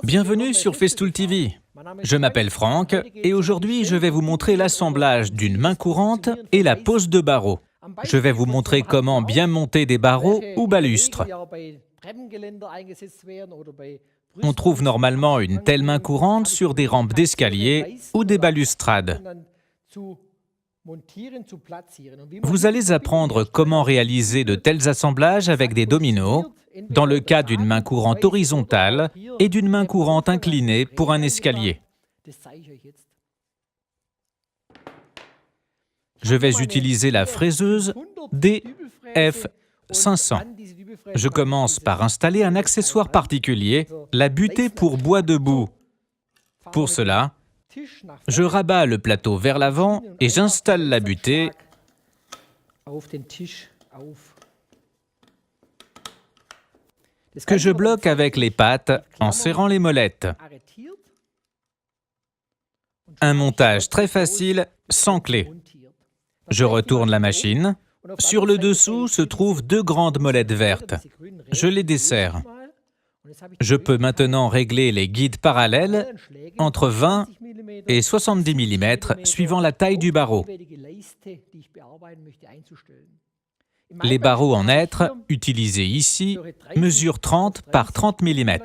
Bienvenue sur Festool TV. Je m'appelle Franck et aujourd'hui je vais vous montrer l'assemblage d'une main courante et la pose de barreaux. Je vais vous montrer comment bien monter des barreaux ou balustres. On trouve normalement une telle main courante sur des rampes d'escalier ou des balustrades. Vous allez apprendre comment réaliser de tels assemblages avec des dominos, dans le cas d'une main courante horizontale et d'une main courante inclinée pour un escalier. Je vais utiliser la fraiseuse DF500. Je commence par installer un accessoire particulier, la butée pour bois debout. Pour cela, je rabats le plateau vers l'avant et j'installe la butée que je bloque avec les pattes en serrant les molettes. Un montage très facile, sans clé. Je retourne la machine. Sur le dessous se trouvent deux grandes molettes vertes. Je les desserre. Je peux maintenant régler les guides parallèles entre 20 et 70 mm suivant la taille du barreau. Les barreaux en hêtre, utilisés ici, mesurent 30 par 30 mm.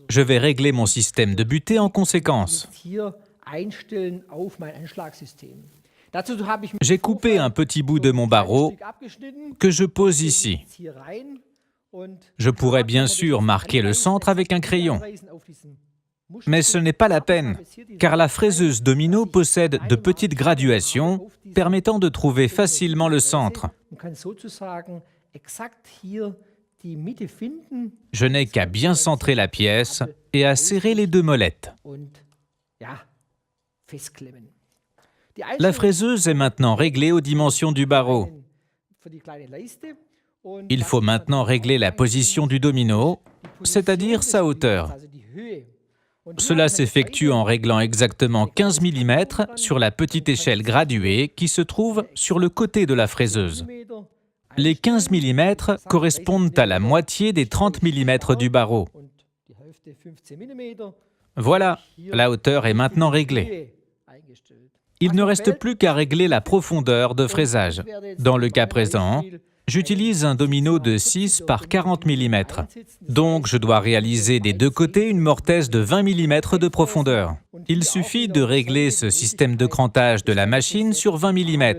Je vais régler mon système de butée en conséquence. J'ai coupé un petit bout de mon barreau que je pose ici. Je pourrais bien sûr marquer le centre avec un crayon. Mais ce n'est pas la peine, car la fraiseuse domino possède de petites graduations permettant de trouver facilement le centre. Je n'ai qu'à bien centrer la pièce et à serrer les deux molettes. La fraiseuse est maintenant réglée aux dimensions du barreau. Il faut maintenant régler la position du domino, c'est-à-dire sa hauteur. Cela s'effectue en réglant exactement 15 mm sur la petite échelle graduée qui se trouve sur le côté de la fraiseuse. Les 15 mm correspondent à la moitié des 30 mm du barreau. Voilà, la hauteur est maintenant réglée. Il ne reste plus qu'à régler la profondeur de fraisage. Dans le cas présent, j'utilise un domino de 6 par 40 mm. Donc, je dois réaliser des deux côtés une mortaise de 20 mm de profondeur. Il suffit de régler ce système de crantage de la machine sur 20 mm.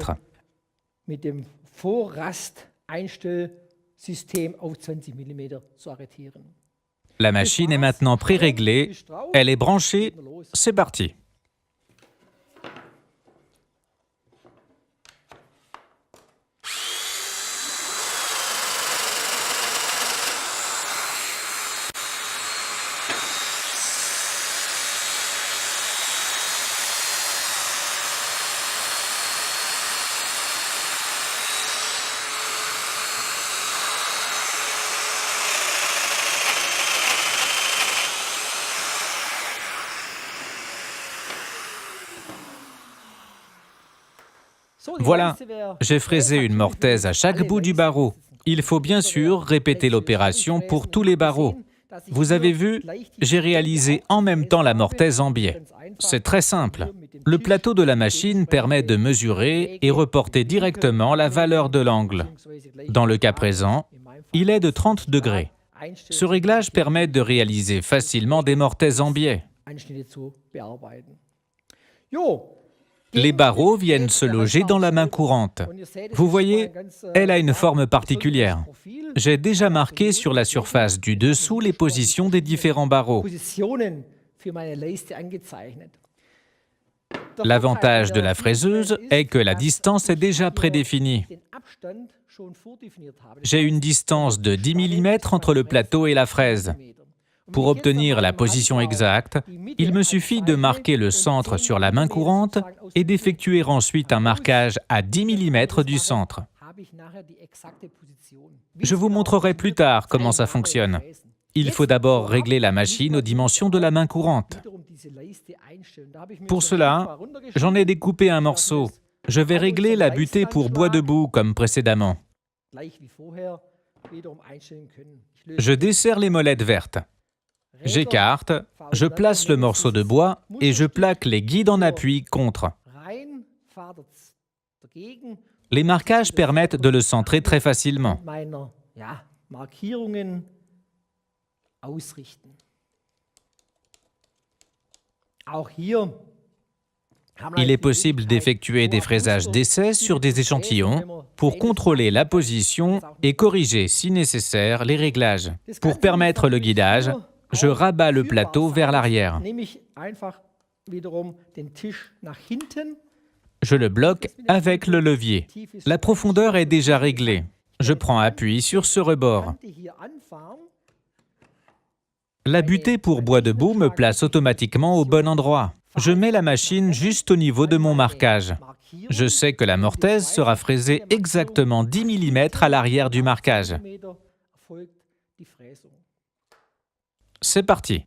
La machine est maintenant pré-réglée, elle est branchée, c'est parti. Voilà, j'ai fraisé une mortaise à chaque bout du barreau. Il faut bien sûr répéter l'opération pour tous les barreaux. Vous avez vu, j'ai réalisé en même temps la mortaise en biais. C'est très simple. Le plateau de la machine permet de mesurer et reporter directement la valeur de l'angle. Dans le cas présent, il est de 30 degrés. Ce réglage permet de réaliser facilement des mortaises en biais. Les barreaux viennent se loger dans la main courante. Vous voyez, elle a une forme particulière. J'ai déjà marqué sur la surface du dessous les positions des différents barreaux. L'avantage de la fraiseuse est que la distance est déjà prédéfinie. J'ai une distance de 10 mm entre le plateau et la fraise. Pour obtenir la position exacte, il me suffit de marquer le centre sur la main courante et d'effectuer ensuite un marquage à 10 mm du centre. Je vous montrerai plus tard comment ça fonctionne. Il faut d'abord régler la machine aux dimensions de la main courante. Pour cela, j'en ai découpé un morceau. Je vais régler la butée pour bois debout comme précédemment. Je desserre les molettes vertes. J'écarte, je place le morceau de bois et je plaque les guides en appui contre. Les marquages permettent de le centrer très facilement. Il est possible d'effectuer des fraisages d'essai sur des échantillons pour contrôler la position et corriger, si nécessaire, les réglages. Pour permettre le guidage, je rabats le plateau vers l'arrière. Je le bloque avec le levier. La profondeur est déjà réglée. Je prends appui sur ce rebord. La butée pour bois debout me place automatiquement au bon endroit. Je mets la machine juste au niveau de mon marquage. Je sais que la mortaise sera fraisée exactement 10 mm à l'arrière du marquage. C'est parti.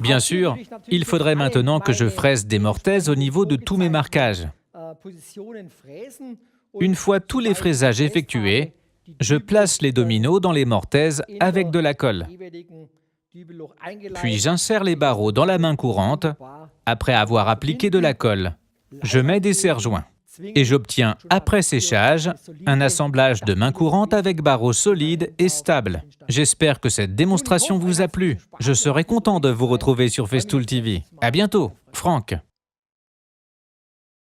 Bien sûr, il faudrait maintenant que je fraise des mortaises au niveau de tous mes marquages. Une fois tous les fraisages effectués, je place les dominos dans les mortaises avec de la colle. Puis j'insère les barreaux dans la main courante après avoir appliqué de la colle. Je mets des serre-joints et j'obtiens, après séchage, un assemblage de main courante avec barreaux solides et stables. J'espère que cette démonstration vous a plu. Je serai content de vous retrouver sur Festool TV. À bientôt, Franck.